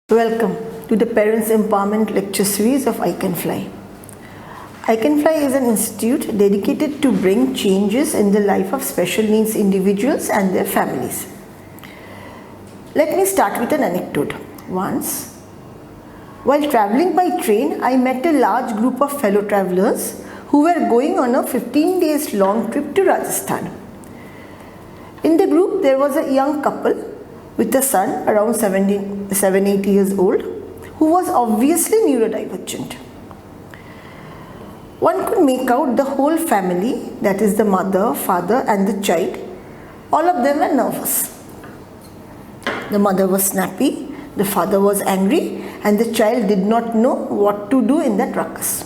Welcome to the Parents Empowerment Lecture Series of ICanFlyy. ICanFlyy is an institute dedicated to bring changes in the life of special needs individuals and their families. Let me start with an anecdote. Once, while traveling by train, I met a large group of fellow travelers who were going on a 15 days long trip to Rajasthan. In the group, there was a young couple with a son around 7-8 years old who was obviously neurodivergent. One could make out the whole family, that is the mother, father and the child, all of them were nervous. The mother was snappy, the father was angry and the child did not know what to do in that ruckus.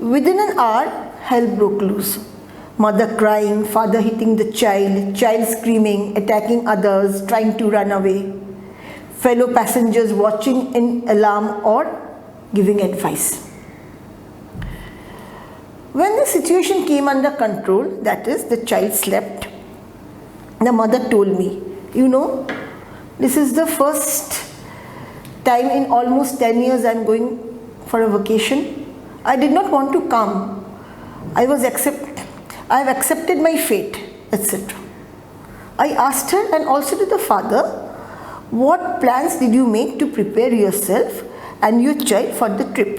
Within an hour, hell broke loose. Mother crying, father hitting the child screaming, attacking others, trying to run away, fellow passengers watching in alarm or giving advice. When the situation came under control, that is, the child slept, the mother told me, this is the first time in almost 10 years I am going for a vacation. I did not want to come. I have accepted my fate, etc. I asked her and also to the father, what plans did you make to prepare yourself and your child for the trip?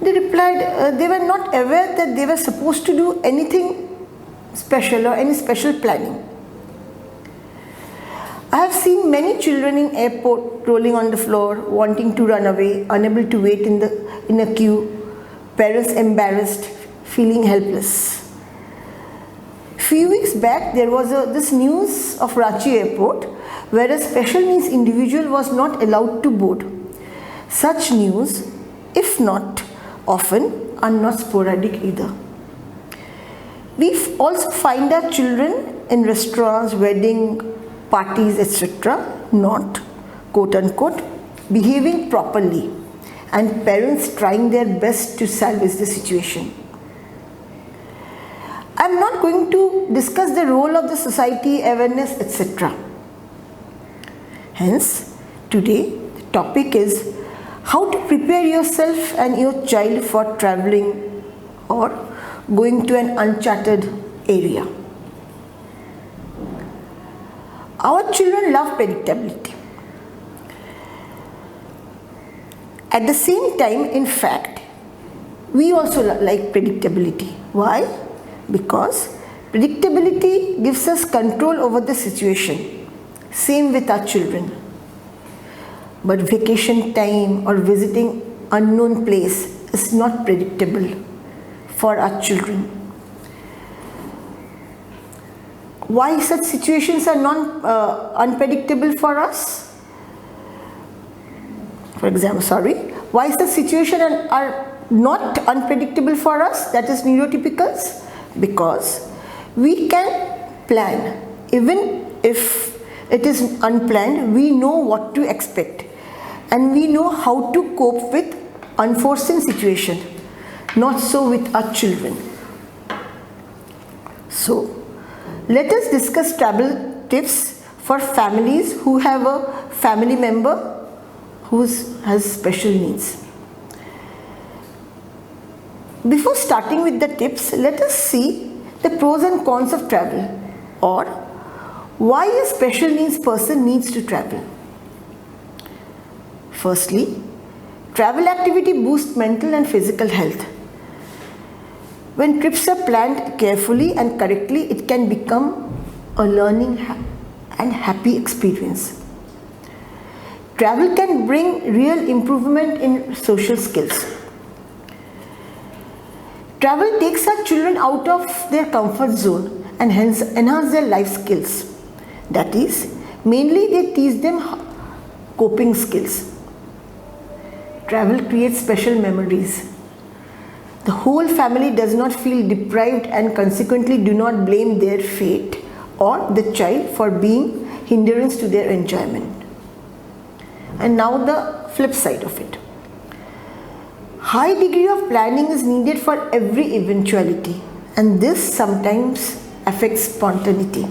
They replied they were not aware that they were supposed to do anything special or any special planning. I have seen many children in airport rolling on the floor, wanting to run away, unable to wait in a queue, parents embarrassed, feeling helpless. Few weeks back, there was this news of Ranchi airport where a special needs individual was not allowed to board. Such news, if not often, are not sporadic either. We also find our children in restaurants, wedding, parties, etc. not, quote unquote, behaving properly and parents trying their best to salvage the situation. I am not going to discuss the role of the society, awareness, etc. Hence, today the topic is how to prepare yourself and your child for traveling or going to an uncharted area. Our children love predictability. At the same time, in fact, we also like predictability. Why? Because predictability gives us control over the situation. Same with our children. But vacation time or visiting unknown place is not predictable for our children. Why such situations are unpredictable for us? Why such situations are not unpredictable for us, that is neurotypicals? Because we can plan. Even if it is unplanned, we know what to expect and we know how to cope with unforeseen situation. Not so with our children. So, let us discuss travel tips for families who have a family member who has special needs. Before starting with the tips, let us see the pros and cons of travel, or why a special needs person needs to travel. Firstly, travel activity boosts mental and physical health. When trips are planned carefully and correctly, it can become a learning and happy experience. Travel can bring real improvement in social skills. Travel takes our children out of their comfort zone and hence enhance their life skills. That is, mainly they teach them coping skills. Travel creates special memories. The whole family does not feel deprived and consequently do not blame their fate or the child for being hindrance to their enjoyment. And now the flip side of it. High degree of planning is needed for every eventuality, and this sometimes affects spontaneity.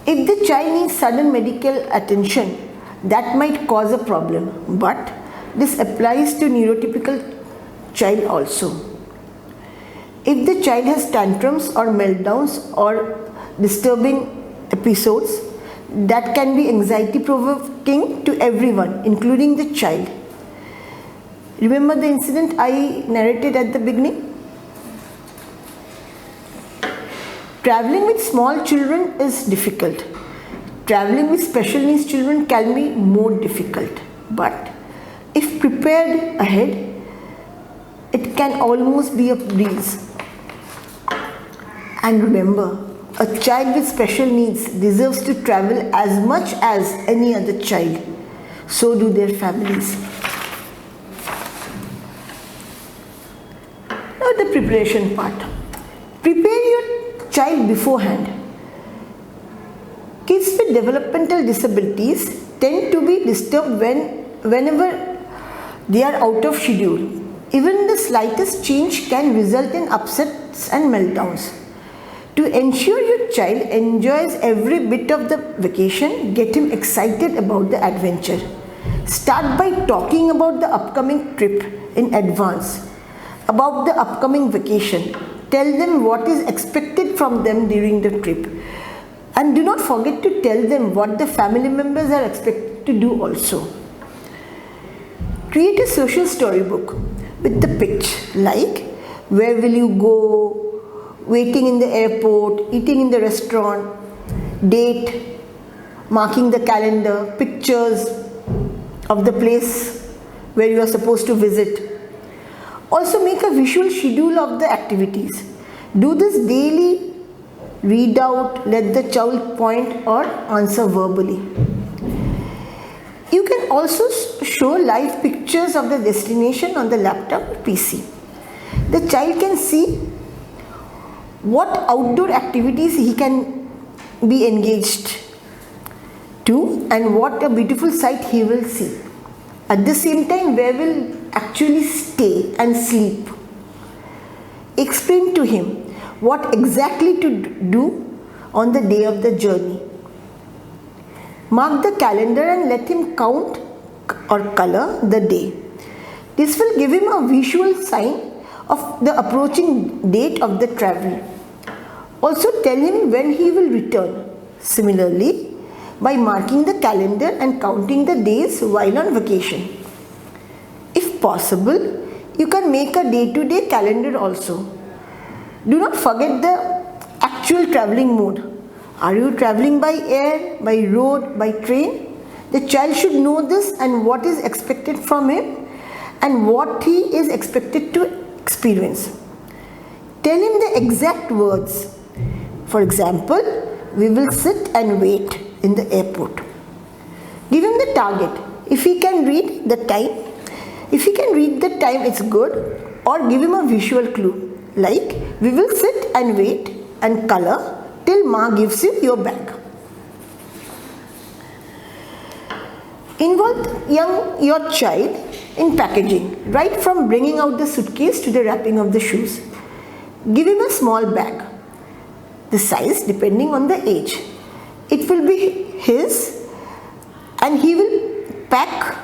If the child needs sudden medical attention, that might cause a problem, but this applies to neurotypical child also. If the child has tantrums or meltdowns or disturbing episodes, that can be anxiety provoking to everyone, including the child. Remember the incident I narrated at the beginning? Traveling with small children is difficult. Traveling with special needs children can be more difficult, but if prepared ahead, it can almost be a breeze. And remember, a child with special needs deserves to travel as much as any other child. So do their families. Now the preparation part. Prepare your child beforehand. Kids with developmental disabilities tend to be disturbed whenever they are out of schedule. Even the slightest change can result in upsets and meltdowns. To ensure your child enjoys every bit of the vacation, get him excited about the adventure. Start by talking about the upcoming trip in advance, about the upcoming vacation. Tell them what is expected from them during the trip. And do not forget to tell them what the family members are expected to do also. Create a social storybook with the pitch, like where will you go, waiting in the airport, eating in the restaurant, date, marking the calendar, pictures of the place where you are supposed to visit. Also make a visual schedule of the activities. Do this daily, read out, let the child point or answer verbally. You can also show live pictures of the destination on the laptop or PC. The child can see what outdoor activities he can be engaged to and what a beautiful sight he will see. At the same time, where will actually stay and sleep. Explain to him what exactly to do on the day of the journey. Mark the calendar and let him count or color the day. This will give him a visual sign of the approaching date of the travel. Also tell him when he will return. Similarly, by marking the calendar and counting the days while on vacation. If possible, you can make a day-to-day calendar also. Do not forget the actual traveling mode. Are you traveling by air, by road, by train? The child should know this and what is expected from him and what he is expected to experience. Tell him the exact words. For example, we will sit and wait in the airport. Give him the target. If he can read the time, it's good. Or give him a visual clue like we will sit and wait and color till Ma gives you your bag. Involve your child in packaging, right from bringing out the suitcase to the wrapping of the shoes. Give him a small bag, the size depending on the age. It will be his and he will pack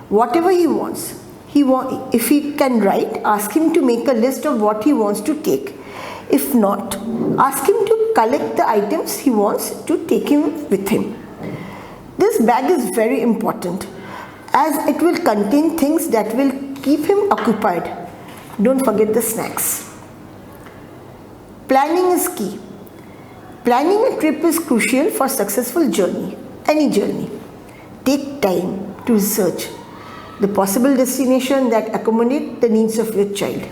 whatever he wants. If he can write, ask him to make a list of what he wants to take. If not, ask him to collect the items he wants to take him with him. This bag is very important as it will contain things that will keep him occupied. Don't forget the snacks. Planning is key. Planning a trip is crucial for successful journey, any journey. Take time to research the possible destination that accommodate the needs of your child.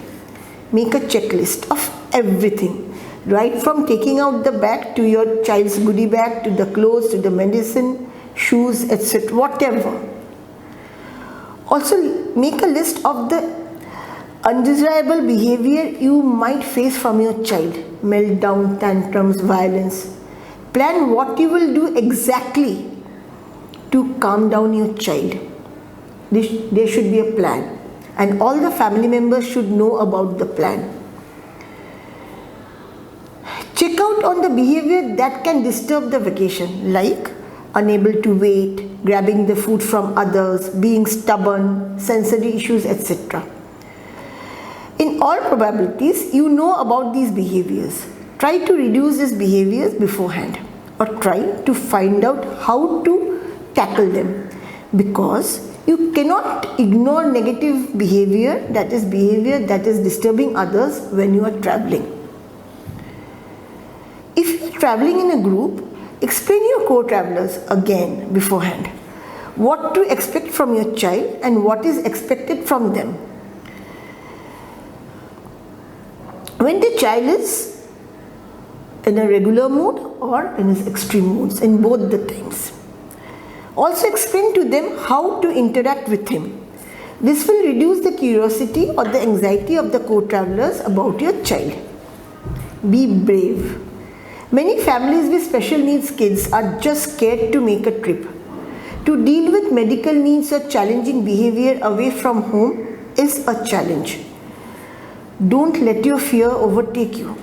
Make a checklist of everything, right from taking out the bag to your child's goodie bag, to the clothes, to the medicine, shoes, etc., whatever. Also make a list of the undesirable behavior you might face from your child, meltdown, tantrums, violence. Plan what you will do exactly to calm down your child. There should be a plan and all the family members should know about the plan. Check out on the behavior that can disturb the vacation, like unable to wait, grabbing the food from others, being stubborn, sensory issues, etc. In all probabilities, you know about these behaviors. Try to reduce these behaviors beforehand, or try to find out how to tackle them, because you cannot ignore negative behavior that is disturbing others when you are traveling. If you are traveling in a group, explain your co-travelers again beforehand what to expect from your child and what is expected from them. When the child is in a regular mood or in his extreme moods, in both the times. Also explain to them how to interact with him. This will reduce the curiosity or the anxiety of the co-travelers about your child. Be brave. Many families with special needs kids are just scared to make a trip. To deal with medical needs or challenging behavior away from home is a challenge. Don't let your fear overtake you.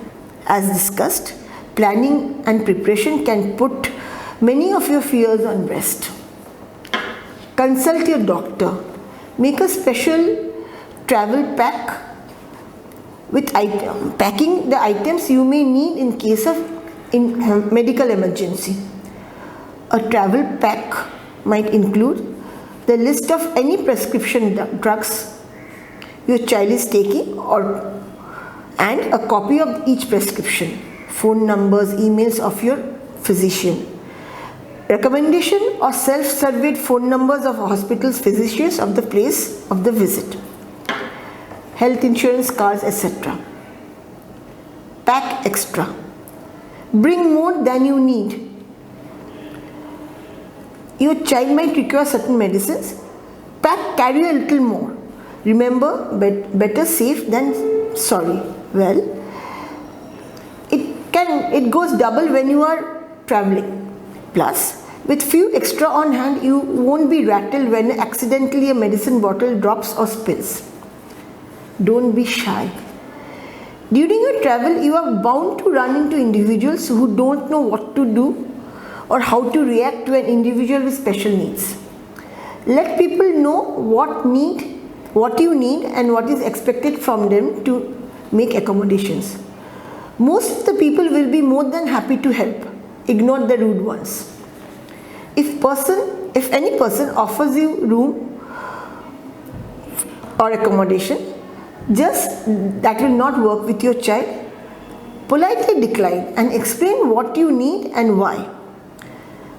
As discussed, planning and preparation can put many of your fears on rest. Consult your doctor. Make a special travel pack with packing the items you may need in case of medical emergency. A travel pack might include the list of any prescription drugs your child is taking and a copy of each prescription, phone numbers, emails of your physician, recommendation or self-surveyed phone numbers of hospitals, physicians of the place of the visit, health insurance cards, etc. Pack extra. Bring more than you need. Your child might require certain medicines. Carry a little more. Remember, better safe than sorry. Well, it goes double when you are traveling. Plus, with few extra on hand, you won't be rattled when accidentally a medicine bottle drops or spills. Don't be shy. During your travel, you are bound to run into individuals who don't know what to do or how to react to an individual with special needs. Let people know what you need and what is expected from them to make accommodations. Most of the people will be more than happy to help. Ignore the rude ones. If any person offers you room or accommodation, just that will not work with your child, politely decline and explain what you need and why.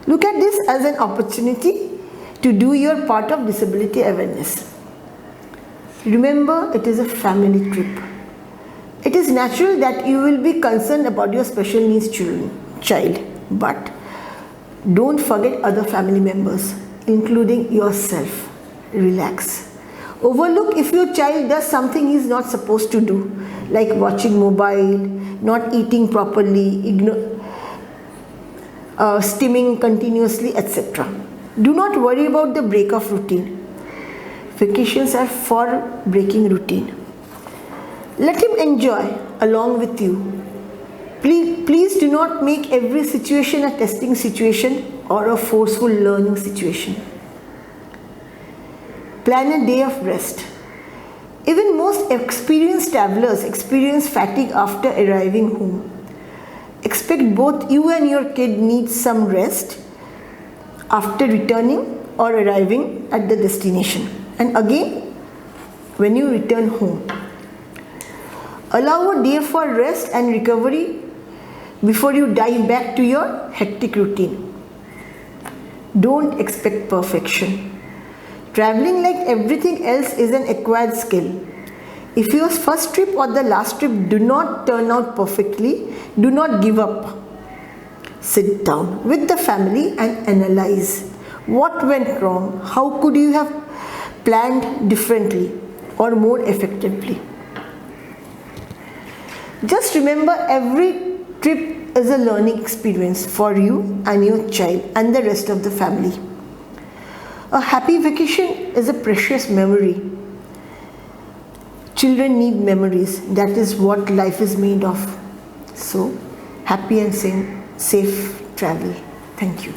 Look at this as an opportunity to do your part of disability awareness. Remember, it is a family trip. It is natural that you will be concerned about your special needs child, but don't forget other family members, including yourself. Relax. Overlook if your child does something he is not supposed to do, like watching mobile, not eating properly, stimming continuously, etc. Do not worry about the break of routine. Vacations are for breaking routine. Let him enjoy along with you. Please do not make every situation a testing situation or a forceful learning situation. Plan a day of rest. Even most experienced travelers experience fatigue after arriving home. Expect both you and your kid need some rest after returning or arriving at the destination, and again when you return home. Allow a day for rest and recovery before you dive back to your hectic routine. Don't expect perfection. Traveling, like everything else, is an acquired skill. If your first trip or the last trip do not turn out perfectly, do not give up. Sit down with the family and analyze what went wrong, how could you have planned differently or more effectively. Just remember, every trip is a learning experience for you and your child and the rest of the family. A happy vacation is a precious memory. Children need memories. That is what life is made of. So, happy and safe travel. Thank you.